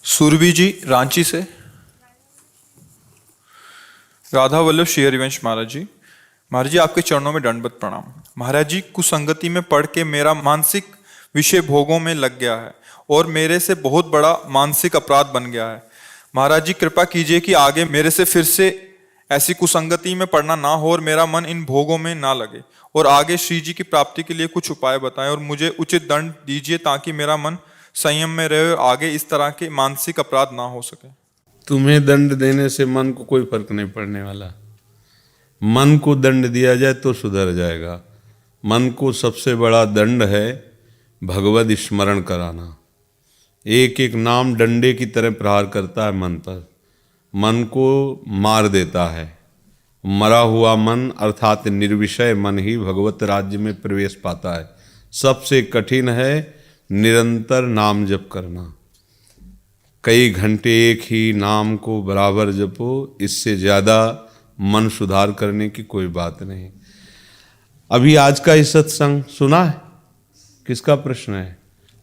सुरभि जी रांची से। राधा वल्लभ श्री हरिवंश महाराज जी आपके चरणों में दंडवत प्रणाम। महाराज जी, कुसंगति में पढ़ के मेरा मानसिक विषय भोगों में लग गया है और मेरे से बहुत बड़ा मानसिक अपराध बन गया है। महाराज जी कृपा कीजिए कि आगे मेरे से फिर से ऐसी कुसंगति में पड़ना ना हो और मेरा मन इन भोगों में ना लगे, और आगे श्री जी की प्राप्ति के लिए कुछ उपाय बताएं और मुझे उचित दंड दीजिए ताकि मेरा मन संयम में रहे और आगे इस तरह के मानसिक अपराध ना हो सके। तुम्हें दंड देने से मन को कोई फर्क नहीं पड़ने वाला। मन को दंड दिया जाए तो सुधर जाएगा। मन को सबसे बड़ा दंड है भगवद स्मरण कराना। एक एक नाम डंडे की तरह प्रहार करता है मन पर, मन को मार देता है। मरा हुआ मन अर्थात निर्विषय मन ही भगवत राज्य में प्रवेश पाता है। सबसे कठिन है निरंतर नाम जप करना। कई घंटे एक ही नाम को बराबर जपो, इससे ज़्यादा मन सुधार करने की कोई बात नहीं। अभी आज का ये सत्संग सुना है? किसका प्रश्न है?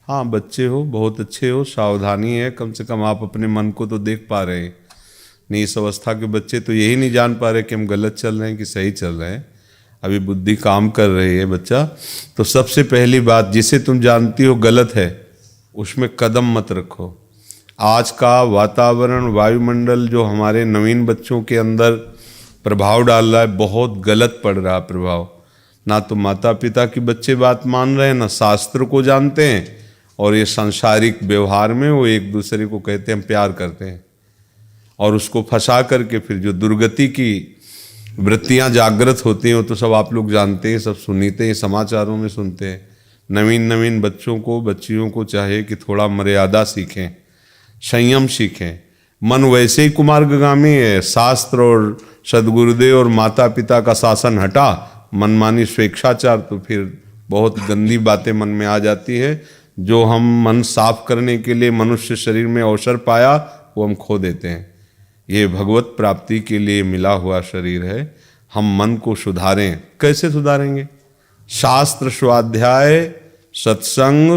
हाँ, बच्चे हो, बहुत अच्छे हो, सावधानी है, कम से कम आप अपने मन को तो देख पा रहे हैं। नहीं, इस अवस्था के बच्चे तो यही नहीं जान पा रहे कि हम गलत चल रहे हैं कि सही चल रहे हैं। अभी बुद्धि काम कर रही है बच्चा। तो सबसे पहली बात, जिसे तुम जानती हो गलत है उसमें कदम मत रखो। आज का वातावरण, वायुमंडल जो हमारे नवीन बच्चों के अंदर प्रभाव डाल रहा है, बहुत गलत पड़ रहा है प्रभाव। ना तो माता पिता की बच्चे बात मान रहे हैं, ना शास्त्र को जानते हैं, और ये सांसारिक व्यवहार में वो एक दूसरे को कहते हैं हम प्यार करते हैं, और उसको फंसा करके फिर जो दुर्गति की वृत्तियां जागृत होती हैं वो तो सब आप लोग जानते हैं, सब सुनते हैं, समाचारों में सुनते हैं। नवीन बच्चों को, बच्चियों को चाहिए कि थोड़ा मर्यादा सीखें, संयम सीखें। मन वैसे ही कुमार्गगामी है। शास्त्र और सदगुरुदेव और माता पिता का शासन हटा, मनमानी स्वेच्छाचार, तो फिर बहुत गंदी बातें मन में आ जाती है। जो हम मन साफ करने के लिए मनुष्य शरीर में अवसर पाया वो हम खो देते हैं। ये भगवत प्राप्ति के लिए मिला हुआ शरीर है। हम मन को सुधारें। कैसे सुधारेंगे? शास्त्र स्वाध्याय, सत्संग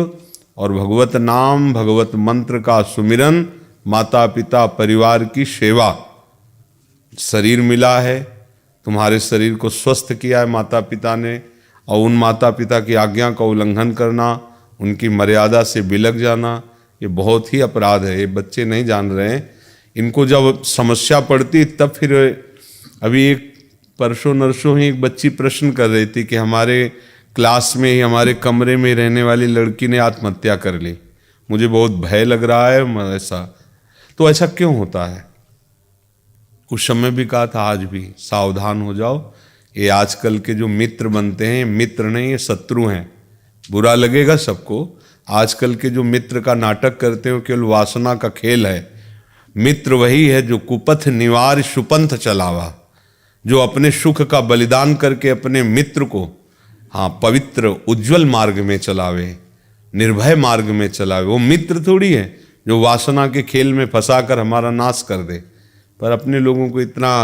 और भगवत नाम, भगवत मंत्र का सुमिरन, माता पिता परिवार की सेवा। शरीर मिला है, तुम्हारे शरीर को स्वस्थ किया है माता पिता ने, और उन माता पिता की आज्ञा का उल्लंघन करना, उनकी मर्यादा से बिलक जाना, ये बहुत ही अपराध है। ये बच्चे नहीं जान रहे हैं। इनको जब समस्या पड़ती तब फिर, अभी एक परसों नरसों ही एक बच्ची प्रश्न कर रही थी कि हमारे क्लास में ही, हमारे कमरे में रहने वाली लड़की ने आत्महत्या कर ली, मुझे बहुत भय लग रहा है। ऐसा क्यों होता है? उस समय भी कहा था, आज भी सावधान हो जाओ। ये आजकल के जो मित्र बनते हैं, मित्र नहीं, ये शत्रु हैं। बुरा लगेगा सबको। आजकल के जो मित्र का नाटक करते हो केवल वासना का खेल है। मित्र वही है जो कुपथ निवार सुपंथ चलावा, जो अपने सुख का बलिदान करके अपने मित्र को पवित्र उज्जवल मार्ग में चलावे, निर्भय मार्ग में चलावे। वो मित्र थोड़ी है जो वासना के खेल में फंसाकर हमारा नाश कर दे। पर अपने लोगों को इतना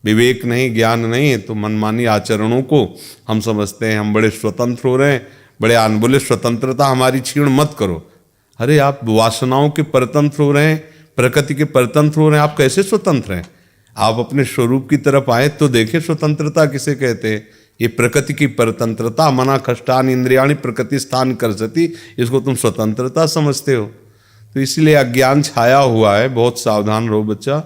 विवेक नहीं, ज्ञान नहीं है, तो मनमानी आचरणों को हम समझते हैं हम बड़े स्वतंत्र हो रहे हैं, बड़े आन बोले स्वतंत्रता हमारी छीण मत करो। अरे आप वासनाओं के परतंत्र हो रहे हैं, प्रकृति के परतंत्र हो रहे हैं, आप कैसे स्वतंत्र हैं? आप अपने स्वरूप की तरफ आए तो देखें स्वतंत्रता किसे कहते हैं। ये प्रकृति की परतंत्रता, मना कष्टान इंद्रियाणी प्रकृति स्थान कर सती, इसको तुम स्वतंत्रता समझते हो। तो इसलिए अज्ञान छाया हुआ है। बहुत सावधान रहो बच्चा।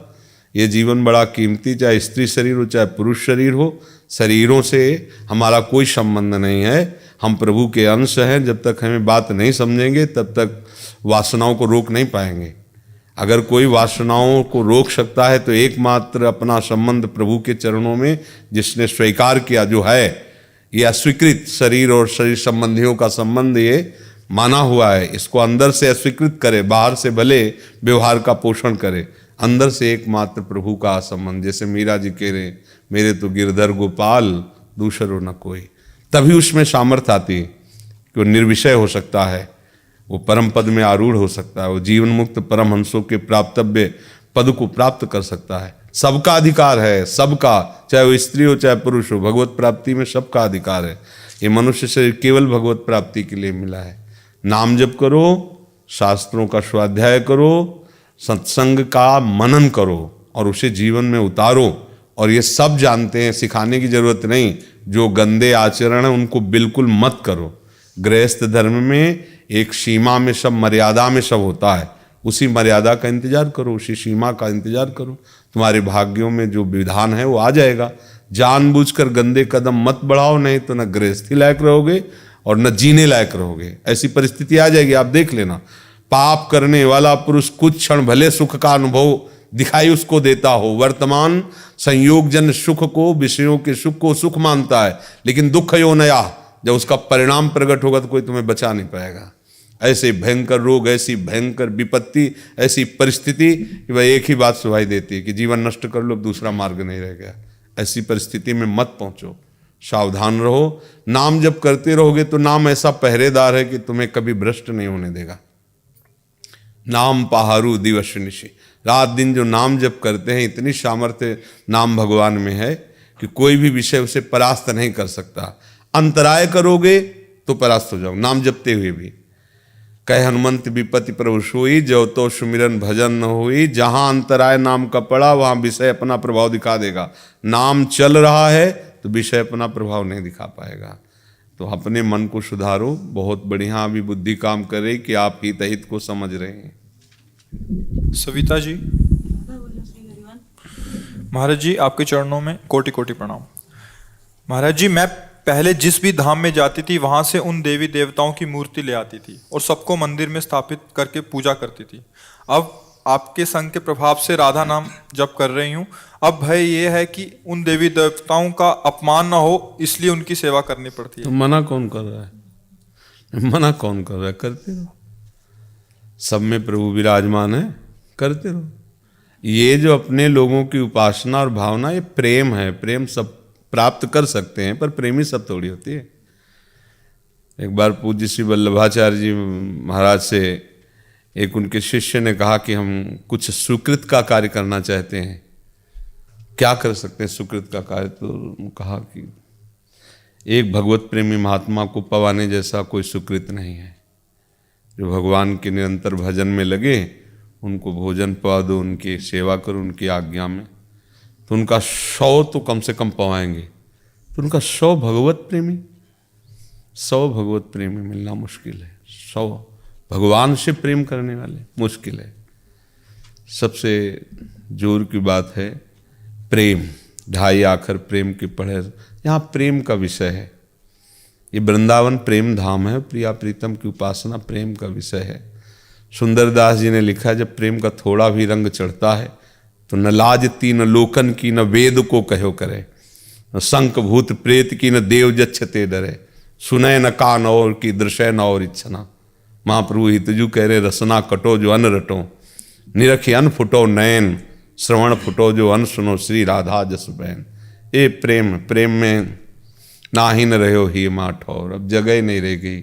ये जीवन बड़ा कीमती, चाहे स्त्री शरीर हो चाहे पुरुष शरीर हो, शरीरों से हमारा कोई संबंध नहीं है। हम प्रभु के अंश हैं। जब तक हमें बात नहीं समझेंगे तब तक वासनाओं को रोक नहीं पाएंगे। अगर कोई वासनाओं को रोक सकता है तो एकमात्र अपना संबंध प्रभु के चरणों में, जिसने स्वीकार किया, जो है ये अस्वीकृत शरीर और शरीर संबंधियों का संबंध ये माना हुआ है, इसको अंदर से अस्वीकृत करे, बाहर से भले व्यवहार का पोषण करे, अंदर से एकमात्र प्रभु का संबंध। जैसे मीरा जी कह रहे, मेरे तो गिरधर गोपाल दूसरो न कोई, तभी उसमें सामर्थ्य आती है कि वो निर्विषय हो सकता है, वो परम पद में आरूढ़ हो सकता है, वो जीवन मुक्त परमहंसों के प्राप्तव्य पद को प्राप्त कर सकता है। सबका अधिकार है, सबका, चाहे वो स्त्री हो चाहे पुरुष हो, भगवत प्राप्ति में सबका अधिकार है। ये मनुष्य शरीर केवल भगवत प्राप्ति के लिए मिला है। नाम जप करो, शास्त्रों का स्वाध्याय करो, सत्संग का मनन करो और उसे जीवन में उतारो। और ये सब जानते हैं, सिखाने की जरूरत नहीं। जो गंदे आचरण है उनको बिल्कुल मत करो। गृहस्थ धर्म में एक सीमा में सब, मर्यादा में सब होता है। उसी मर्यादा का इंतजार करो, उसी सीमा का इंतजार करो। तुम्हारे भाग्यों में जो विधान है वो आ जाएगा। जानबूझकर गंदे कदम मत बढ़ाओ, नहीं तो न गृहस्थी लायक रहोगे और न जीने लायक रहोगे। ऐसी परिस्थिति आ जाएगी, आप देख लेना। पाप करने वाला पुरुष कुछ क्षण भले सुख का अनुभव दिखाई उसको देता हो, वर्तमान संयोगजन सुख को, विषयों के सुख को सुख मानता है, लेकिन दुख यो नया, जब उसका परिणाम प्रकट होगा तो कोई तुम्हें बचा नहीं पाएगा। ऐसे भयंकर रोग, ऐसी भयंकर विपत्ति, ऐसी परिस्थिति कि वह एक ही बात सुनाई देती है कि जीवन नष्ट कर लो, दूसरा मार्ग नहीं रह गया। ऐसी परिस्थिति में मत पहुंचो, सावधान रहो। नाम जप करते रहोगे तो नाम ऐसा पहरेदार है कि तुम्हें कभी भ्रष्ट नहीं होने देगा। नाम पहारू दिवस निशि, रात दिन जो नाम जप करते हैं, इतनी सामर्थ्य नाम भगवान में है कि कोई भी विषय उसे परास्त नहीं कर सकता। अंतराय करोगे तो परास्त हो जाओ, नाम जपते हुए भी। कह हनुमंत विपत्ति प्रभु सोई, जो तो सुमिरन भजन न होई। जहां अंतराय नाम का पड़ा वहां विषय अपना प्रभाव दिखा देगा। नाम चल रहा है तो विषय अपना प्रभाव नहीं दिखा पाएगा। तो अपने मन को सुधारो। बहुत बढ़िया अभी बुद्धि काम कर रही कि आप हित हित को समझ रहे हैं। सविता जी, महाराज जी आपके चरणों में कोटि कोटि प्रणाम। महाराज जी, मैं पहले जिस भी धाम में जाती थी वहां से उन देवी देवताओं की मूर्ति ले आती थी और सबको मंदिर में स्थापित करके पूजा करती थी। अब आपके संग के प्रभाव से राधा नाम जप कर रही हूँ। अब भय ये है कि उन देवी देवताओं का अपमान ना हो, इसलिए उनकी सेवा करनी पड़ती है। तो मना कौन कर रहा है? मना कौन कर रहा है? करते रहो, सब में प्रभु विराजमान है, करते रहो। ये जो अपने लोगों की उपासना और भावना, ये प्रेम है। प्रेम सब प्राप्त कर सकते हैं, पर प्रेमी सब थोड़ी होती है। एक बार पूज्य श्री वल्लभाचार्य जी महाराज से एक उनके शिष्य ने कहा कि हम कुछ सुकृत का कार्य करना चाहते हैं, क्या कर सकते हैं सुकृत का कार्य? तो कहा कि एक भगवत प्रेमी महात्मा को पवाने जैसा कोई सुकृत नहीं है। जो भगवान के निरंतर भजन में लगे, उनको भोजन पवा दो, उनकी सेवा करो, उनकी आज्ञा में, तो उनका 100 तो कम से कम पवाएंगे। तो उनका 100 भगवत प्रेमी, 100 भगवत प्रेमी मिलना मुश्किल है। 100 भगवान से प्रेम करने वाले मुश्किल है। सबसे जोर की बात है प्रेम। ढाई आखर प्रेम की पढ़े, यहाँ प्रेम का विषय है। ये वृंदावन प्रेम धाम है। प्रिया प्रीतम की उपासना प्रेम का विषय है। सुंदरदास जी ने लिखा, जब प्रेम का थोड़ा भी रंग चढ़ता है तो न लाजती न लोकन की, न वेद को कहो करे, न शंख भूत प्रेत की, न देव जच्छते डरे, सुनय न कान और की, दृश्य न और इच्छना। महाप्रभु हितजू कह रहे, रसना कटो जो अन रटो, निरखी अन फुटो नयन, श्रवण फुटो जो अन सुनो, श्री राधा जस बहन। ए प्रेम, प्रेम में ना ही न रहो ही माठ, और अब जगह ही नहीं रह गई।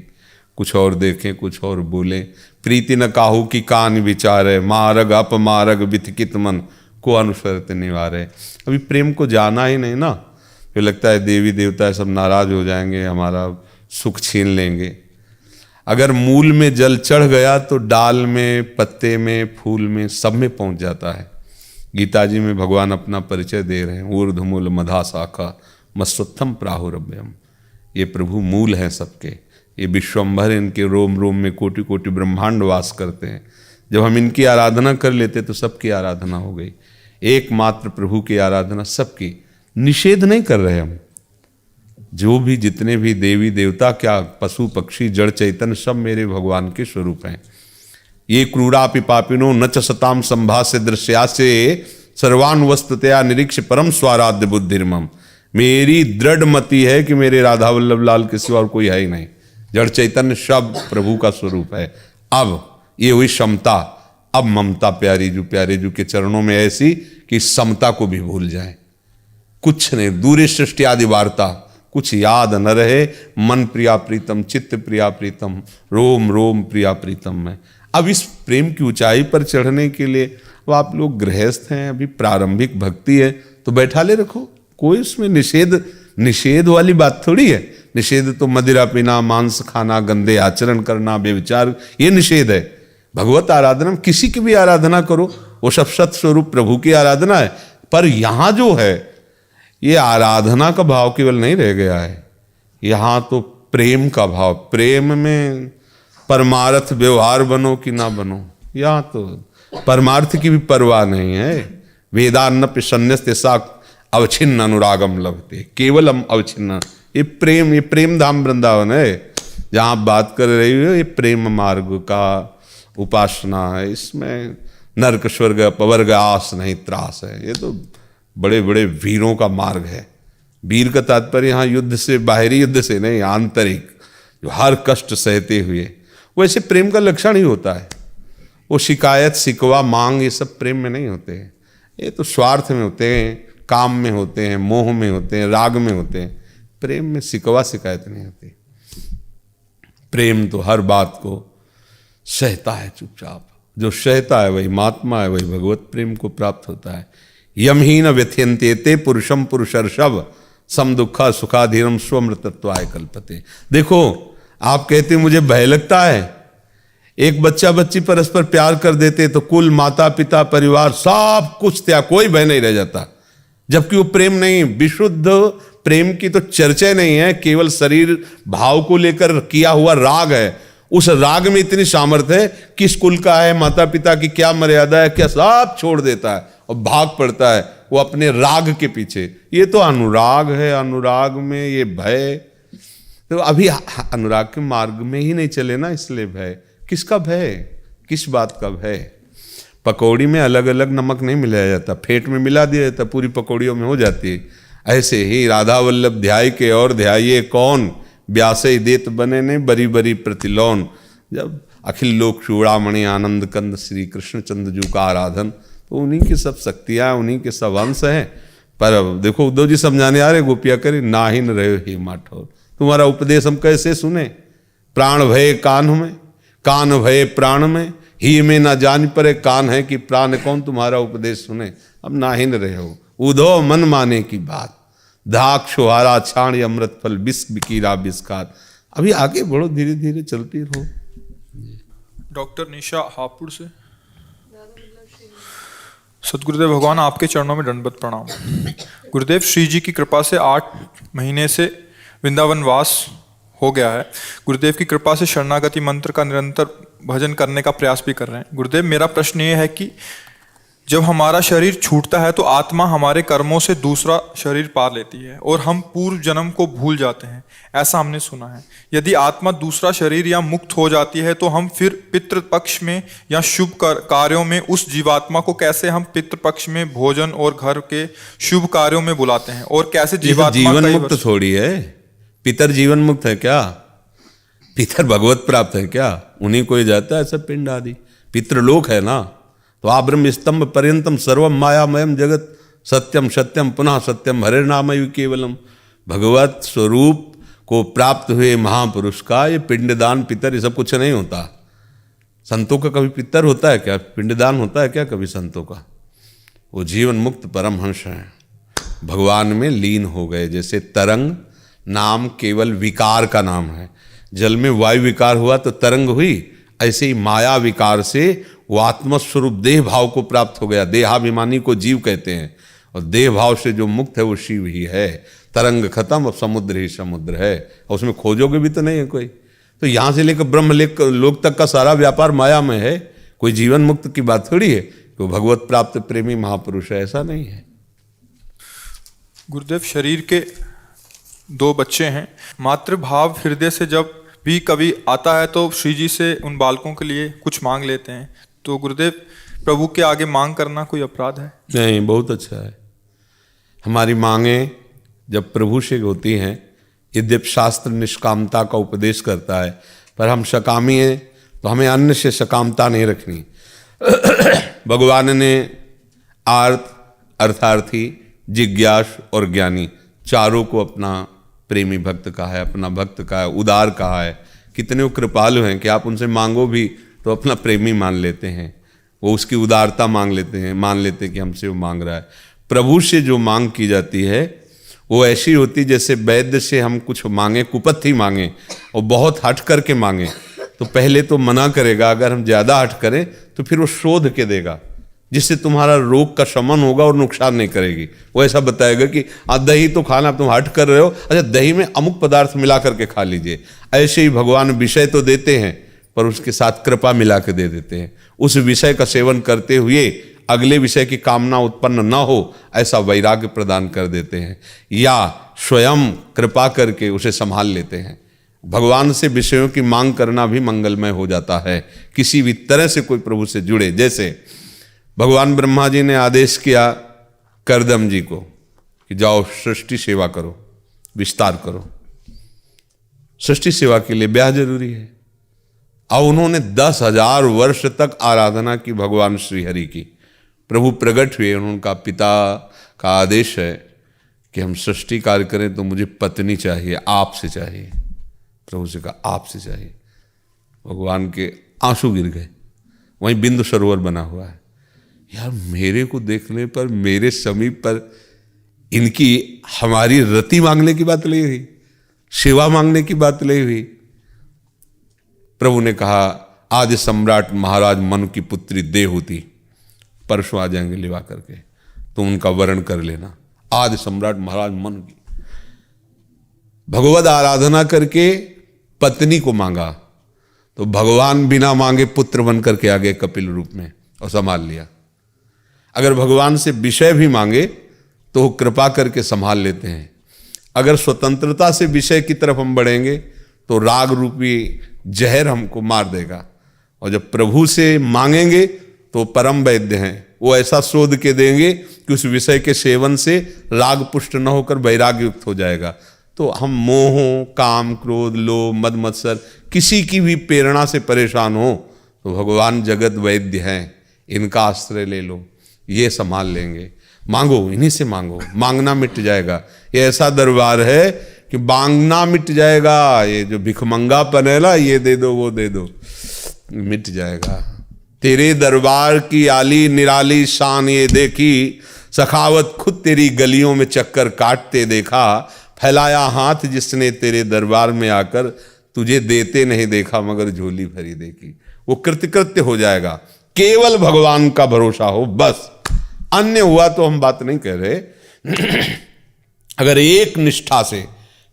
कुछ और देखें, कुछ और बोलें। प्रीति न काहू की कान विचारे, मारग अपमारग विथकित मन को अनुसरत निवारे। अभी प्रेम को जाना ही नहीं ना, फिर लगता है देवी देवता सब नाराज हो जाएंगे, हमारा सुख छीन लेंगे। अगर मूल में जल चढ़ गया तो डाल में, पत्ते में, फूल में, सब में पहुंच जाता है। गीता जी में भगवान अपना परिचय दे रहे हैं, ऊर्ध्वमूल मधा शाखा मत्स्वत्थम प्राहुरभ्यम। ये प्रभु मूल हैं सबके। ये विश्वम्भर, इनके रोम रोम में कोटि कोटि ब्रह्मांड वास करते हैं। जब हम इनकी आराधना कर लेते तो सबकी आराधना हो गई। एकमात्र प्रभु की आराधना सबकी। निषेध नहीं कर रहे हम। जो भी जितने भी देवी देवता, क्या पशु पक्षी जड़ चैतन्य, सब मेरे भगवान के स्वरूप हैं। ये क्रूरापि पापिनो न च सताम संभास्य दृश्यासे, सर्वान वस्तुतया निरीक्ष परम स्वाराध्य बुद्धिर्मम। मेरी दृढ़ मति है कि मेरे राधा वल्लभ लाल के सिवा और कोई है ही नहीं। जड़ चैतन्य सब प्रभु का स्वरूप है। अब ये हुई समता। अब ममता प्यारी जू के चरणों में ऐसी कि समता को भी भूल जाए। कुछ नहीं, दूरी सृष्टि आदि वार्ता कुछ याद न रहे। मन प्रिया प्रीतम, चित्त प्रिया प्रीतम, रोम रोम प्रिया प्रीतम में। अब इस प्रेम की ऊंचाई पर चढ़ने के लिए अब आप लोग गृहस्थ हैं, अभी प्रारंभिक भक्ति है तो बैठा ले रखो। कोई उसमें निषेध वाली बात थोड़ी है। निषेध तो मदिरा पीना, मांस खाना, गंदे आचरण करना, बेविचार, ये निषेध है। भगवत आराधना में किसी की भी आराधना करो, वो सब सत स्वरूप प्रभु की आराधना है। पर यहाँ जो है ये आराधना का भाव केवल नहीं रह गया है, यहाँ तो प्रेम का भाव, प्रेम में परमार्थ व्यवहार बनो कि ना बनो, यहाँ तो परमार्थ की भी परवाह नहीं है। वेदान्नपि सन्न्यस्ते सा अवच्छिन्न अनुरागम लभते, केवलम अवच्छिन्न। ये प्रेम धाम वृंदावन है जहाँ आप बात कर रही हो, ये प्रेम मार्ग का उपासना है। इसमें नरक स्वर्ग अपवर्ग आस नहीं त्रास है। ये तो बड़े बड़े वीरों का मार्ग है। वीर का तात्पर्य यहाँ युद्ध से, बाहरी युद्ध से नहीं, आंतरिक, जो हर कष्ट सहते हुए। वैसे प्रेम का लक्षण ही होता है। वो शिकायत, शिकवा, मांग, ये सब प्रेम में नहीं होते हैं। ये तो स्वार्थ में होते हैं, काम में होते हैं, मोह में होते हैं, राग में होते हैं। प्रेम में शिकवा शिकायत नहीं होती। प्रेम तो हर बात को सहता है चुपचाप। जो सहता है वही महात्मा है, वही भगवत प्रेम को प्राप्त होता है। यम ही न व्यथ्यन्ते ते पुरुषम पुरुषर्षभ सम दुखा सुखाधीरम स्वमृतत्वाय कल्पते। देखो, आप कहते मुझे भय लगता है, एक बच्चा बच्ची परस्पर प्यार कर देते तो कुल, माता पिता, परिवार सब कुछ त्याग, कोई भय नहीं रह जाता। जबकि वो प्रेम नहीं, विशुद्ध प्रेम की तो चर्चा नहीं है, केवल शरीर भाव को लेकर किया हुआ राग है। उस राग में इतनी सामर्थ्य है, किस कुल का है, माता पिता की क्या मर्यादा है, क्या सब छोड़ देता है और भाग पड़ता है वो अपने राग के पीछे। ये तो अनुराग है। अनुराग में ये भय, तो अभी अनुराग के मार्ग में ही नहीं चले ना, इसलिए भय। किसका भय, किस बात का भय? पकौड़ी में अलग अलग नमक नहीं मिलाया जाता, फेंट में मिला दिया जाता, पूरी पकौड़ियों में हो जाती है। ऐसे ही राधा वल्लभ ध्याय के और ध्याये कौन, ब्यासे देत बने ने बरी बरी प्रतिलोन। जब अखिल लोक चूड़ामणि आनंद कंद श्री कृष्ण चंद्र जू का आराधन, तो उन्हीं की सब शक्तियाँ, उन्हीं के सब अंश हैं। पर अब देखो उद्धव जी समझाने आ रहे, गोपिया करे नाहिन रहे हे माठौर, तुम्हारा उपदेश हम कैसे सुने? प्राण भय कान में, कान भय प्राण में, ही में ना जान परे कान है कि प्राण कौन तुम्हारा उपदेश सुने। अब नाहिन रहे हो, उधो मन माने की बात, दाक्षुहारा छाण अमृत फल विष बिकीरा विस्कार। अभी आगे बढ़ो, धीरे धीरे चलती रहो। डॉक्टर निशा हापुड़ से। सदगुरुदेव भगवान, आपके चरणों में दंडवत प्रणाम। गुरुदेव, श्री जी की कृपा से 8 महीने से वृंदावन वास हो गया है। गुरुदेव की कृपा से शरणागति मंत्र का निरंतर भजन करने का प्रयास भी कर रहे हैं। गुरुदेव, मेरा प्रश्न ये है कि जब हमारा शरीर छूटता है तो आत्मा हमारे कर्मों से दूसरा शरीर पा लेती है और हम पूर्व जन्म को भूल जाते हैं, ऐसा हमने सुना है। यदि आत्मा दूसरा शरीर या मुक्त हो जाती है तो हम फिर पितृपक्ष में या शुभ कार्यों में उस जीवात्मा को कैसे हम पितृपक्ष में भोजन और घर के शुभ कार्यों में बुलाते हैं, और कैसे जीवात्मा जीवन मुक्त थोड़ी है। पितर जीवन मुक्त है क्या? पितर भगवत प्राप्त है क्या? उन्हीं को ही जाता है सब पिंड आदि। पितृलोक है ना। तो आ ब्रह्म स्तंभ पर्यंतम सर्वम मायामयम जगत सत्यम सत्यम पुनः सत्यम हरे नाम केवलम। भगवत स्वरूप को प्राप्त हुए महापुरुष का ये पिंडदान, पितर, ये सब कुछ नहीं होता। संतों का कभी पितर होता है क्या? पिंडदान होता है क्या कभी संतों का? वो जीवन मुक्त परमहंस हैं, भगवान में लीन हो गए। जैसे तरंग नाम केवल विकार का नाम है, जल में वायु विकार हुआ तो तरंग हुई, ऐसे ही माया विकार से वो आत्मस्वरूप देह भाव को प्राप्त हो गया। देहाभिमानी को जीव कहते हैं, और देह भाव से जो मुक्त है वो शिव ही है। तरंग खत्म, अब समुद्र ही समुद्र है, और उसमें खोजोगे भी तो नहीं है कोई। तो यहाँ से लेकर ब्रह्म लोक तक का सारा व्यापार माया में है। कोई जीवन मुक्त की बात थोड़ी है कि भगवत प्राप्त प्रेमी महापुरुष है, ऐसा नहीं है। गुरुदेव, शरीर के 2 बच्चे हैं। मातृभाव हृदय से जब भी कभी आता है तो श्री जी से उन बालकों के लिए कुछ मांग लेते हैं। तो गुरुदेव, प्रभु के आगे मांग करना कोई अपराध है? नहीं, बहुत अच्छा है। हमारी मांगें जब प्रभु से होती हैं, यद्यप शास्त्र निष्कामता का उपदेश करता है, पर हम सकामी हैं तो हमें अन्य से सकामता नहीं रखनी। भगवान ने आर्त, अर्थार्थी, जिज्ञास और ज्ञानी चारों को अपना प्रेमी भक्त कहा है, अपना भक्त कहा है, उदार कहा है। कितने वो कृपालु हैं कि आप उनसे मांगो भी तो अपना प्रेमी मान लेते हैं, वो उसकी उदारता मान लेते हैं कि हमसे वो मांग रहा है। प्रभु से जो मांग की जाती है वो ऐसी होती जैसे वैद्य से हम कुछ मांगे, कुपथी मांगे और बहुत हट करके मांगे तो पहले तो मना करेगा, अगर हम ज़्यादा हट करें तो फिर वो शोध के देगा, जिससे तुम्हारा रोग का शमन होगा और नुकसान नहीं करेगी। वो ऐसा बताएगा कि दही तो खाना, तुम हट कर रहे हो, अच्छा दही में अमुक पदार्थ मिला करके खा लीजिए। ऐसे ही भगवान विषय तो देते हैं पर उसके साथ कृपा मिला के दे देते हैं। उस विषय का सेवन करते हुए अगले विषय की कामना उत्पन्न न हो, ऐसा वैराग्य प्रदान कर देते हैं, या स्वयं कृपा करके उसे संभाल लेते हैं। भगवान से विषयों की मांग करना भी मंगलमय हो जाता है, किसी भी तरह से कोई प्रभु से जुड़े। जैसे भगवान ब्रह्मा जी ने आदेश किया करदम जी को कि जाओ सृष्टि सेवा करो, विस्तार करो। सृष्टि सेवा के लिए ब्याह जरूरी है। अब उन्होंने 10,000 वर्ष तक आराधना की भगवान श्रीहरि की। प्रभु प्रकट हुए, उनका पिता का आदेश है कि हम सृष्टि कार्य करें तो मुझे पत्नी चाहिए, आपसे चाहिए। प्रभु से कहा आपसे चाहिए। भगवान के आंसू गिर गए। वहीं बिंदु सरोवर बना हुआ है। यार मेरे को देखने पर, मेरे समीप पर इनकी हमारी रति मांगने की बात नहीं हुई, सेवा मांगने की बात नहीं हुई। प्रभु ने कहा आदि सम्राट महाराज मनु की पुत्री देवहूति परसों आ जाएंगे लिवा करके, तुम उनका वर्ण कर लेना। आदि सम्राट महाराज मनु की भगवद आराधना करके पत्नी को मांगा, तो भगवान बिना मांगे पुत्र बन करके आ गए कपिल रूप में और संभाल लिया। अगर भगवान से विषय भी मांगे तो वो कृपा करके संभाल लेते हैं। अगर स्वतंत्रता से विषय की तरफ हम बढ़ेंगे तो राग रूपी जहर हमको मार देगा। और जब प्रभु से मांगेंगे तो परम वैद्य हैं, वो ऐसा शोध के देंगे कि उस विषय के सेवन से राग पुष्ट न होकर वैराग्य युक्त हो जाएगा। तो हम मोह, काम, क्रोध, लोभ, मद मत्सर किसी की भी प्रेरणा से परेशान हो तो भगवान जगत वैद्य हैं, इनका आश्रय ले लो, ये संभाल लेंगे। मांगो, इन्हीं से मांगो, मांगना मिट जाएगा। ये ऐसा दरबार है कि मांगना मिट जाएगा। ये जो भिखमंगापन है ना, ये दे दो वो दे दो, मिट जाएगा। तेरे दरबार की आली निराली शान ये देखी, सखावत खुद तेरी गलियों में चक्कर काटते देखा। फैलाया हाथ जिसने तेरे दरबार में आकर, तुझे देते नहीं देखा मगर झोली भरी देखी। वो कृतकृत्य हो जाएगा। केवल भगवान का भरोसा हो बस। अन्य हुआ तो हम बात नहीं कह रहे। अगर एक निष्ठा से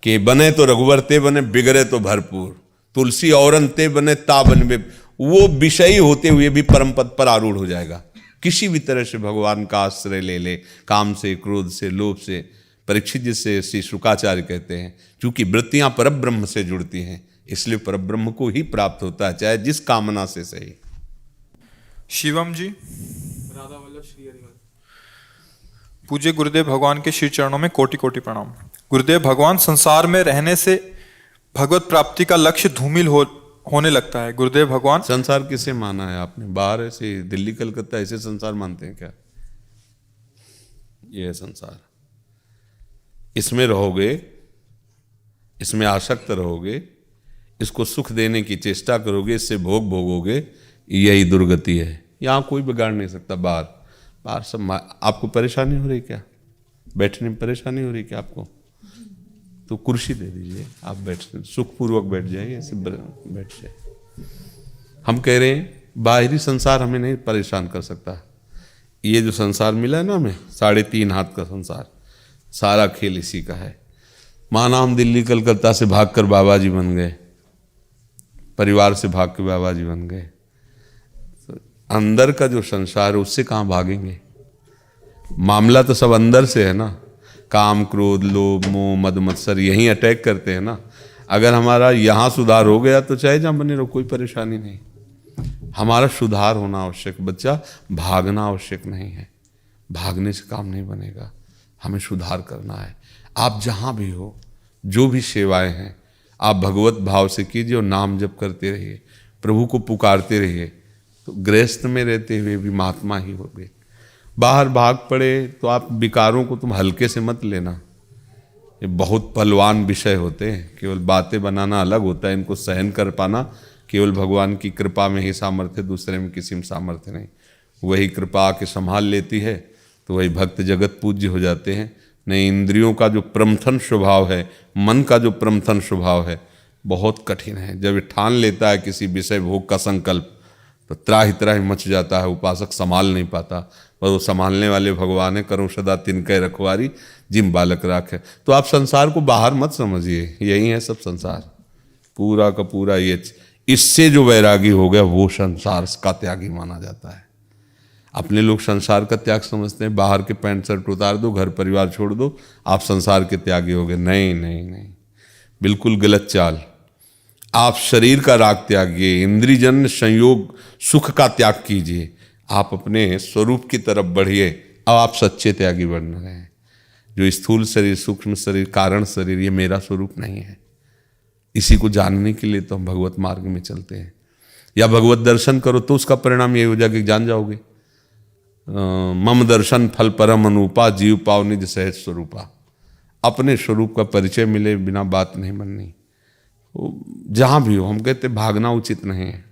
कि बने तो रघुवर ते बने, बिगड़े तो भरपूर, तुलसी औरन ते बने ता बन, वो विषयी होते हुए भी परम पद पर आरूढ़ हो जाएगा। किसी भी तरह से भगवान का आश्रय ले ले, काम से, क्रोध से, लोभ से। परीक्षित जिससे श्री शुकाचार्य कहते हैं, चूंकि वृत्तियां परब्रह्म से जुड़ती हैं इसलिए परब्रह्म को ही प्राप्त होता है, चाहे जिस कामना से सही। शिवम जी, राधा वल्लभ श्री हरि। पूज्य गुरुदेव भगवान के श्री चरणों में कोटि कोटि प्रणाम। गुरुदेव भगवान, संसार में रहने से भगवत प्राप्ति का लक्ष्य धूमिल होने लगता है। गुरुदेव भगवान, संसार किसे माना है आपने? बाहर ऐसे दिल्ली कलकत्ता ऐसे संसार मानते हैं क्या? ये है संसार। इसमें रहोगे, इसमें आसक्त रहोगे, इसको सुख देने की चेष्टा करोगे, इससे भोग भोगोगे, यही दुर्गति है। यहाँ कोई बिगाड़ नहीं सकता। बाहर सब आपको परेशानी हो रही क्या? बैठने में परेशानी हो रही क्या आपको? तो कुर्सी दे दीजिए, आप बैठ सुखपूर्वक बैठ जाइए, ऐसे बैठ जाइए। हम कह रहे हैं बाहरी संसार हमें नहीं परेशान कर सकता। ये जो संसार मिला है ना हमें, 3.5 हाथ का संसार, सारा खेल इसी का है। माना हम दिल्ली कलकत्ता से भागकर बाबा जी बन गए, परिवार से भाग के बाबा जी बन गए, तो अंदर का जो संसार है उससे कहाँ भागेंगे? मामला तो सब अंदर से है ना। काम, क्रोध, लोभ, मोह, मद मत्सर यहीं अटैक करते हैं ना। अगर हमारा यहाँ सुधार हो गया तो चाहे जहाँ बने रहो, कोई परेशानी नहीं। हमारा सुधार होना आवश्यक। बच्चा, भागना आवश्यक नहीं है। भागने से काम नहीं बनेगा, हमें सुधार करना है। आप जहाँ भी हो, जो भी सेवाएं हैं, आप भगवत भाव से कीजिए और नाम जप करते रहिए, प्रभु को पुकारते रहिए, तो गृहस्थ में रहते हुए भी महात्मा ही होगे। बाहर भाग पड़े तो आप विकारों को तुम हल्के से मत लेना। ये बहुत पहलवान विषय होते हैं। केवल बातें बनाना अलग होता है, इनको सहन कर पाना केवल भगवान की कृपा में ही सामर्थ्य, दूसरे में किसी में सामर्थ्य नहीं। वही कृपा आके संभाल लेती है तो वही भक्त जगत पूज्य हो जाते हैं। नहीं, इंद्रियों का जो प्रमथन स्वभाव है, मन का जो प्रमथन स्वभाव है, बहुत कठिन है। जब ये ठान लेता है किसी विषय भोग का संकल्प तो त्राहि त्राहि मच जाता है, उपासक संभाल नहीं पाता। पर वो संभालने वाले भगवान है, करूँ सदा तिनके रखवारी जिम बालक राखे। तो आप संसार को बाहर मत समझिए, यही है सब संसार, पूरा का पूरा ये। इससे जो वैरागी हो गया वो संसार का त्यागी माना जाता है। अपने लोग संसार का त्याग समझते हैं, बाहर के पैंट शर्ट उतार दो, घर परिवार छोड़ दो, आप संसार के त्यागी हो गए। नहीं नहीं नहीं, बिल्कुल गलत चाल। आप शरीर का राग त्यागिए, इंद्रियजन्य संयोग सुख का त्याग कीजिए, आप अपने स्वरूप की तरफ बढ़िए। अब आप सच्चे त्यागी बन रहे हैं। जो स्थूल शरीर, सूक्ष्म शरीर, कारण शरीर, ये मेरा स्वरूप नहीं है। इसी को जानने के लिए तो हम भगवत मार्ग में चलते हैं। या भगवत दर्शन करो तो उसका परिणाम ये हो जाएगा कि जान जाओगे मम दर्शन फल परम अनुपा, जीव पाव निज सहज स्वरूपा। अपने स्वरूप का परिचय मिले बिना बात नहीं बननी। जहां भी हो, हम कहते भागना उचित नहीं है।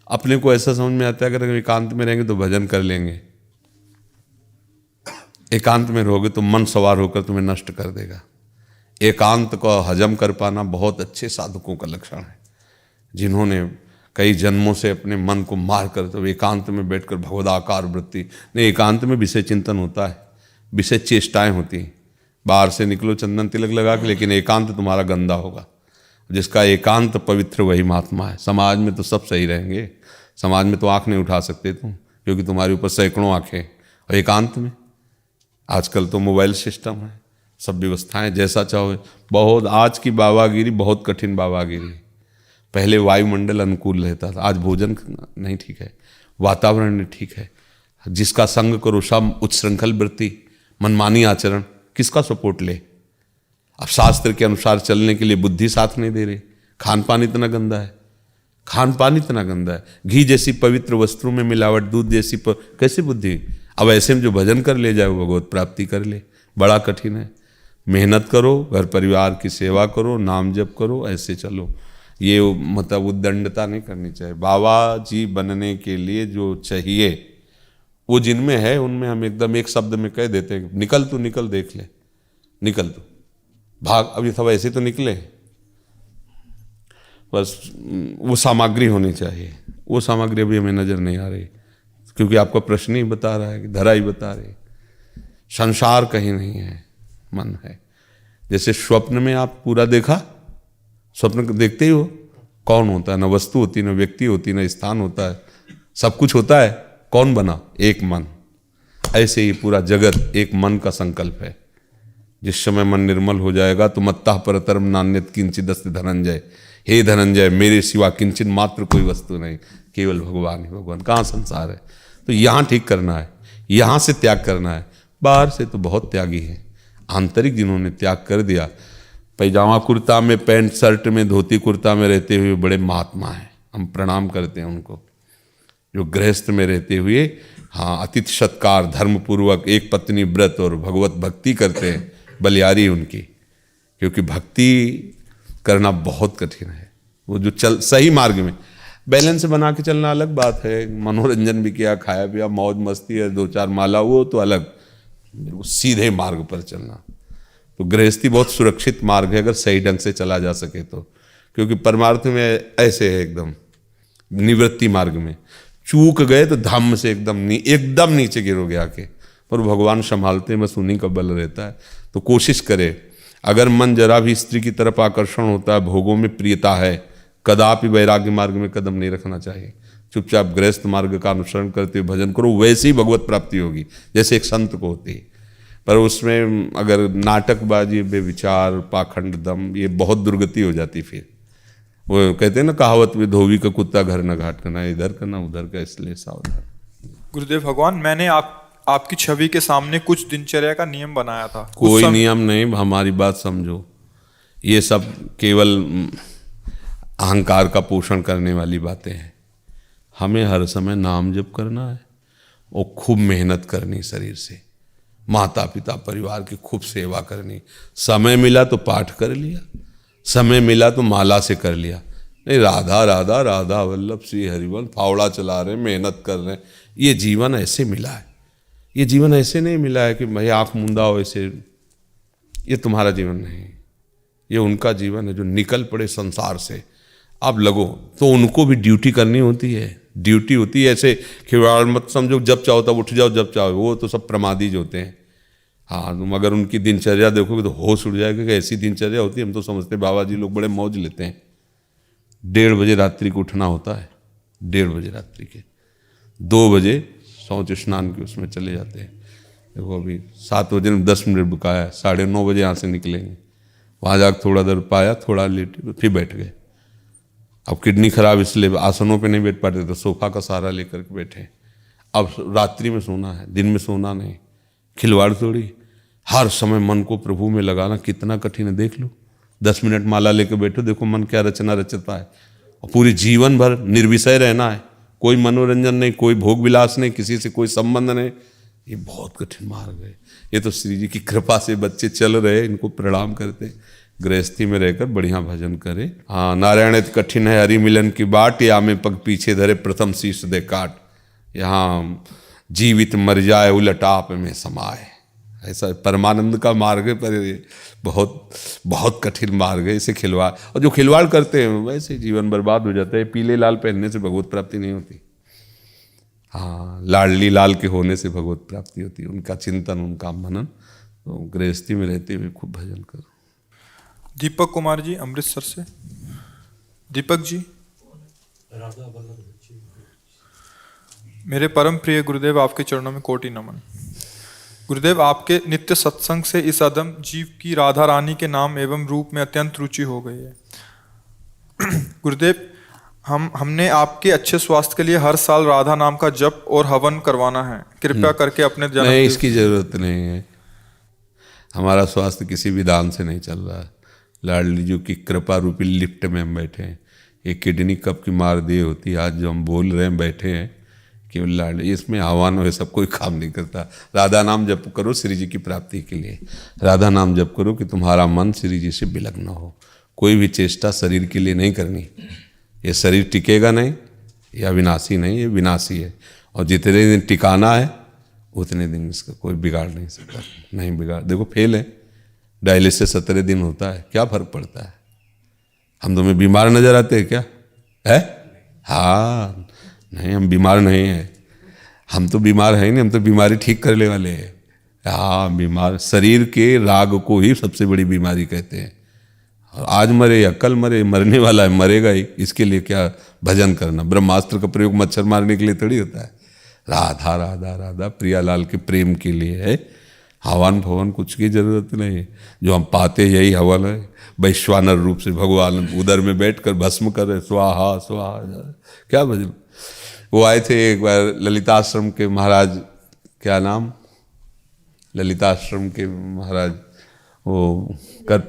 अपने को ऐसा समझ में आता है अगर एकांत में रहेंगे तो भजन कर लेंगे, एकांत में रहोगे तो मन सवार होकर तुम्हें नष्ट कर देगा। एकांत को हजम कर पाना बहुत अच्छे साधकों का लक्षण है, जिन्होंने कई जन्मों से अपने मन को मार कर तो एकांत में बैठकर भगवदाकार वृत्ति नहीं। एकांत में विषय चिंतन होता है, विषय चेष्टाएं होती हैं। बाहर से निकलो चंदन तिलक लगा के, लेकिन एकांत तुम्हारा गंदा होगा। जिसका एकांत पवित्र वही महात्मा है। समाज में तो सब सही रहेंगे, समाज में तो आंख नहीं उठा सकते तुम, क्योंकि तुम्हारे ऊपर सैकड़ों आंखें। और एकांत में आजकल तो मोबाइल सिस्टम है, सब व्यवस्थाएं जैसा चाहो। बहुत आज की बाबागिरी बहुत कठिन बाबागिरी। पहले वायुमंडल अनुकूल रहता था, आज भोजन नहीं ठीक है, वातावरण नहीं ठीक है। जिसका संग करो सब उच्छृंखल वृत्ति, मनमानी आचरण, किसका सपोर्ट ले। अब शास्त्र के अनुसार चलने के लिए बुद्धि साथ नहीं दे रही। खान पान इतना गंदा है, खान पान इतना गंदा है। घी जैसी पवित्र वस्त्रों में मिलावट, दूध जैसी कैसी बुद्धि। अब ऐसे में जो भजन कर ले जाए वो भगवत प्राप्ति कर ले, बड़ा कठिन है। मेहनत करो, घर परिवार की सेवा करो, नाम जप करो, ऐसे चलो। ये मतलब उद्दंडता नहीं करनी चाहिए। बाबा जी बनने के लिए जो चाहिए वो जिनमें है उनमें हम एकदम एक शब्द में कह देते हैं, निकल तू निकल, देख ले, निकल तू भाग। अब ये सब ऐसे तो निकले, बस वो सामग्री होनी चाहिए। वो सामग्री अभी हमें नजर नहीं आ रही, क्योंकि आपका प्रश्न ही बता रहा है कि धरा ही बता रही। संसार कहीं नहीं है, मन है। जैसे स्वप्न में आप पूरा देखा, स्वप्न देखते ही हो, कौन होता है? न वस्तु होती, न व्यक्ति होती, न स्थान होता है, सब कुछ होता है। कौन बना? एक मन। ऐसे ही पूरा जगत एक मन का संकल्प है। जिस समय मन निर्मल हो जाएगा तो मत्तः परतरम नान्यत किंचिदस्ति धनंजय, हे धनंजय मेरे सिवा किंचित मात्र कोई वस्तु नहीं, केवल भगवान ही भगवान। कहाँ संसार है? तो यहाँ ठीक करना है, यहाँ से त्याग करना है। बाहर से तो बहुत त्यागी है, आंतरिक जिन्होंने त्याग कर दिया, पैजामा कुर्ता में, पैंट शर्ट में, धोती कुर्ता में रहते हुए बड़े महात्मा हैं, हम प्रणाम करते हैं उनको। जो गृहस्थ में रहते हुए हाँ अतिथि सत्कार, धर्मपूर्वक एक पत्नी व्रत और भगवत भक्ति करते हैं, बलियारी उनकी। क्योंकि भक्ति करना बहुत कठिन है। वो जो चल सही मार्ग में बैलेंस बना के चलना अलग बात है, मनोरंजन भी किया, खाया पिया, मौज मस्ती है, 2-4 माला, वो तो अलग। वो सीधे मार्ग पर चलना तो गृहस्थी बहुत सुरक्षित मार्ग है, अगर सही ढंग से चला जा सके तो। क्योंकि परमार्थ में ऐसे है एकदम निवृत्ति मार्ग में चूक गए तो धम्म से एकदम नीचे गिरोगे आके। पर भगवान संभालते हैं, बस उन्हीं का बल रहता है। तो कोशिश करे, अगर मन जरा भी स्त्री की तरफ आकर्षण होता है, भोगों में प्रियता है, कदापि वैराग्य मार्ग में कदम नहीं रखना चाहिए। चुपचाप गृहस्थ मार्ग का अनुसरण करते हुए भजन करो, वैसे ही भगवत प्राप्ति होगी जैसे एक संत को होती है। पर उसमें अगर नाटकबाजी, बेविचार, पाखंड, दम, ये बहुत दुर्गति हो जाती। फिर वो कहते हैं ना कहावत में, धोबी का कुत्ता घर न घाट करना, इधर करना उधर का, इसलिए सावधान। गुरुदेव भगवान, मैंने आपकी छवि के सामने कुछ दिनचर्या का नियम बनाया था। कोई नियम नहीं, हमारी बात समझो। ये सब केवल अहंकार का पोषण करने वाली बातें हैं। हमें हर समय नाम जप करना है और खूब मेहनत करनी, शरीर से माता पिता परिवार की खूब सेवा करनी। समय मिला तो पाठ कर लिया, समय मिला तो माला से कर लिया। नहीं राधा राधा राधा वल्लभ श्री हरिवंश, फावड़ा चला रहे, मेहनत कर रहे। ये जीवन ऐसे मिला है, ये जीवन ऐसे नहीं मिला है कि भाई आँख मूंदा हो ऐसे। ये तुम्हारा जीवन नहीं, ये उनका जीवन है जो निकल पड़े संसार से। अब लगो तो उनको भी ड्यूटी करनी होती है, ड्यूटी होती है। ऐसे खिलवाड़ मत समझो, जब चाहो तब उठ जाओ, जब चाहो, वो तो सब प्रमादी जो होते हैं। हाँ, तुम अगर उनकी दिनचर्या देखोगे तो होश उड़ जाएगा कि ऐसी दिनचर्या होती है। हम तो समझते बाबा जी लोग बड़े मौज लेते हैं। 1:30 बजे रात्रि को उठना होता है, 1:30 बजे रात्रि के, 2 बजे शौच स्नान के उसमें चले जाते हैं। देखो अभी 7 बजे में 10 मिनट बुकाया, 9:30 बजे यहाँ से निकलेंगे, वहाँ जाकर थोड़ा देर पाया, थोड़ा लेटे, फिर बैठ गए। अब किडनी खराब इसलिए आसनों पे नहीं बैठ पाते तो सोफा का सहारा लेकर के बैठे। अब रात्रि में सोना है, दिन में सोना नहीं। खिलवाड़ थोड़ी, हर समय मन को प्रभु में लगाना कितना कठिन है। देख लो, 10 मिनट माला लेकर बैठो, देखो मन क्या रचना रचता है। और पूरे जीवन भर निर्विषय रहना है, कोई मनोरंजन नहीं, कोई भोग विलास नहीं, किसी से कोई संबंध नहीं। ये बहुत कठिन मार्ग है। ये तो श्री जी की कृपा से बच्चे चल रहे, इनको प्रणाम करते। गृहस्थी में रहकर बढ़िया भजन करे। हाँ, नारायण कठिन है हरि मिलन की बाट, या में पग पीछे धरे प्रथम शीश दे काट। यहाँ जीवित मर जाए उलट आप में समाए। ऐसा परमानंद का मार्ग है, पर ये बहुत बहुत कठिन मार्ग है। इसे खिलवाड़, और जो खिलवाड़ करते हैं वैसे जीवन बर्बाद हो जाता है। पीले लाल पहनने से भगवत प्राप्ति नहीं होती। हाँ, लाडली लाल के होने से भगवत प्राप्ति होती है। उनका चिंतन, उनका मनन। तो गृहस्थी में रहते हुए खूब भजन करो। दीपक कुमार जी अमृतसर से। दीपक जी, मेरे परम प्रिय गुरुदेव, आपके चरणों में कोटि नमन। गुरुदेव, आपके नित्य सत्संग से इस अदम जीव की राधा रानी के नाम एवं रूप में अत्यंत रुचि हो गई है। गुरुदेव, हमने आपके अच्छे स्वास्थ्य के लिए हर साल राधा नाम का जप और हवन करवाना है। कृपया करके अपने जन्म नहीं, इसकी जरूरत नहीं है। हमारा स्वास्थ्य किसी भी दान से नहीं चल रहा है। लाडली जी की कृपा रूपी लिफ्ट में हम बैठे हैं। एक किडनी कब की मार दी होती, आज जो हम बोल रहे हैं बैठे हैं, केवल लाडली, इसमें आह्वान हो सब कोई काम नहीं करता। राधा नाम जप करो श्री जी की प्राप्ति के लिए। राधा नाम जप करो कि तुम्हारा मन श्री जी से विलग्न हो। कोई भी चेष्टा शरीर के लिए नहीं करनी। ये शरीर टिकेगा नहीं, या विनाशी नहीं, ये विनाशी है। और जितने दिन टिकाना है उतने दिन इसका कोई बिगाड़ नहीं सकता। नहीं बिगाड़, देखो फेल है, डायलिसिस 17 दिन होता है, क्या फर्क पड़ता है? हम तुम्हें बीमार नजर आते हैं क्या? है? हाँ, नहीं, हम बीमार नहीं हैं। हम तो बीमार हैं नहीं, हम तो बीमारी ठीक करने वाले हैं। हाँ, बीमार शरीर के राग को ही सबसे बड़ी बीमारी कहते हैं। आज मरे या कल मरे, मरने वाला है, मरेगा ही। इसके लिए क्या भजन करना? ब्रह्मास्त्र का प्रयोग मच्छर मारने के लिए थोड़ी होता है। राधा राधा राधा प्रियालाल के प्रेम के लिए है। हवन भवन कुछ की जरूरत नहीं है। जो हम पाते यही हवन है। वैश्वानर रूप से भगवान उदर में बैठकर भस्म कर रहे, स्वाहा स्वाहा। क्या भजन? वो आए थे एक बार ललिताश्रम के महाराज, क्या नाम, ललिताश्रम के महाराज, वो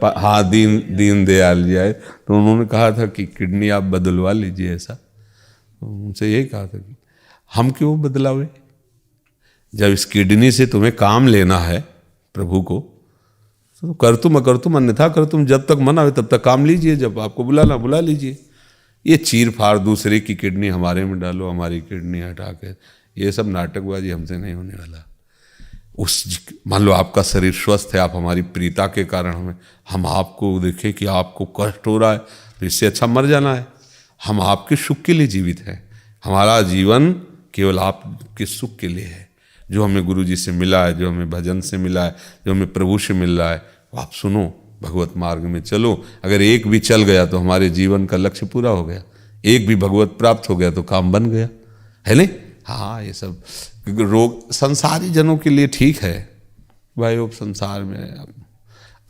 हाँ, दीन दयाल जी आए। तो उन्होंने कहा था कि किडनी आप बदलवा लीजिए। ऐसा उनसे यही कहा था कि हम क्यों बदलावे? जब इस किडनी से तुम्हें काम लेना है प्रभु को, तो कर तुम अकर तुम, अन्यथा कर तुम। जब तक मन आवे तब तक काम लीजिए, जब आपको बुलाना बुला लीजिए। ये चीर फाड़ दूसरे की किडनी हमारे में डालो, हमारी किडनी हटा के, ये सब नाटकबाजी हमसे नहीं होने वाला। मान लो आपका शरीर स्वस्थ है, आप हमारी प्रीता के कारण हम आपको देखें कि आपको कष्ट हो रहा है, तो इससे अच्छा मर जाना है। हम आपके सुख के लिए जीवित हैं। हमारा जीवन केवल आपके सुख के लिए है। जो हमें गुरु जी से मिला है, जो हमें भजन से मिला है, जो हमें प्रभु से मिल रहा है, वो आप सुनो, भगवत मार्ग में चलो। अगर एक भी चल गया तो हमारे जीवन का लक्ष्य पूरा हो गया। एक भी भगवत प्राप्त हो गया तो काम बन गया, है नहीं? हाँ, ये सब रोग संसारी जनों के लिए ठीक है भाई। वो संसार में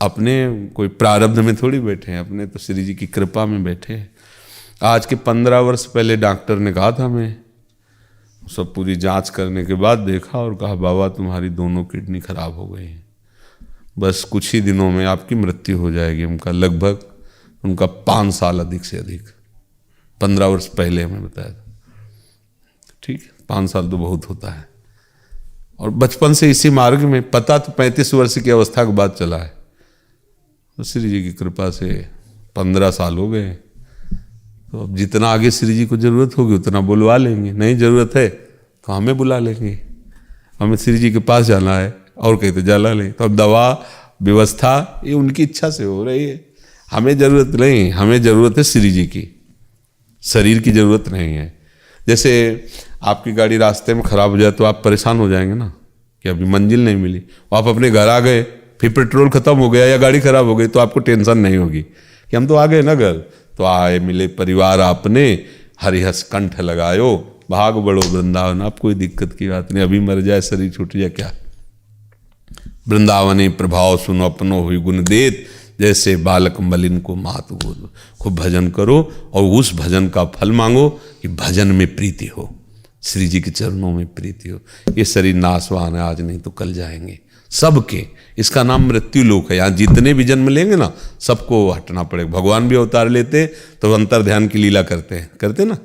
अपने कोई प्रारब्ध में थोड़ी बैठे हैं, अपने तो श्री जी की कृपा में बैठे हैं। आज के 15 वर्ष पहले डॉक्टर ने कहा था, मैं सब पूरी जांच करने के बाद देखा और कहा, बाबा तुम्हारी दोनों किडनी खराब हो गई हैं, बस कुछ ही दिनों में आपकी मृत्यु हो जाएगी। उनका लगभग 5 साल अधिक से अधिक, 15 वर्ष पहले हमें बताया था। ठीक है, 5 साल तो बहुत होता है। और बचपन से इसी मार्ग में, पता तो 35 वर्ष की अवस्था के बाद चला है। तो श्री जी की कृपा से 15 साल हो गए। तो अब जितना आगे श्री जी को जरूरत होगी उतना बुलवा लेंगे, नहीं जरूरत है तो हमें बुला लेंगे। हमें श्री जी के पास जाना है और कहीं तो जाला लें। तो अब दवा व्यवस्था ये उनकी इच्छा से हो रही है। हमें जरूरत नहीं, हमें जरूरत है श्री जी की, शरीर की जरूरत नहीं है। जैसे आपकी गाड़ी रास्ते में खराब हो जाए तो आप परेशान हो जाएंगे ना कि अभी मंजिल नहीं मिली, आप अपने घर आ गए, फिर पेट्रोल खत्म हो गया या गाड़ी खराब हो गई तो आपको टेंशन नहीं होगी कि हम तो आ गए ना घर। तो आए मिले परिवार आपने, हरिहस कंठ लगायो, भाग बड़ो वृंदावन, आप कोई दिक्कत की बात नहीं। अभी मर जाए शरीर छूट जाए क्या, वृंदावनी प्रभाव सुनो अपनो हुई गुण देत, जैसे बालक मलिन को मात गोद। खूब भजन करो और उस भजन का फल मांगो कि भजन में प्रीति हो, श्री जी के चरणों में प्रीति हो। ये शरीर नाशवान है, आज नहीं तो कल जाएंगे सबके। इसका नाम मृत्यु लोक है। यहाँ जितने भी जन्म लेंगे ना सबको हटना पड़ेगा। भगवान भी अवतार लेते तो अंतर ध्यान की लीला करते हैं, करते ना।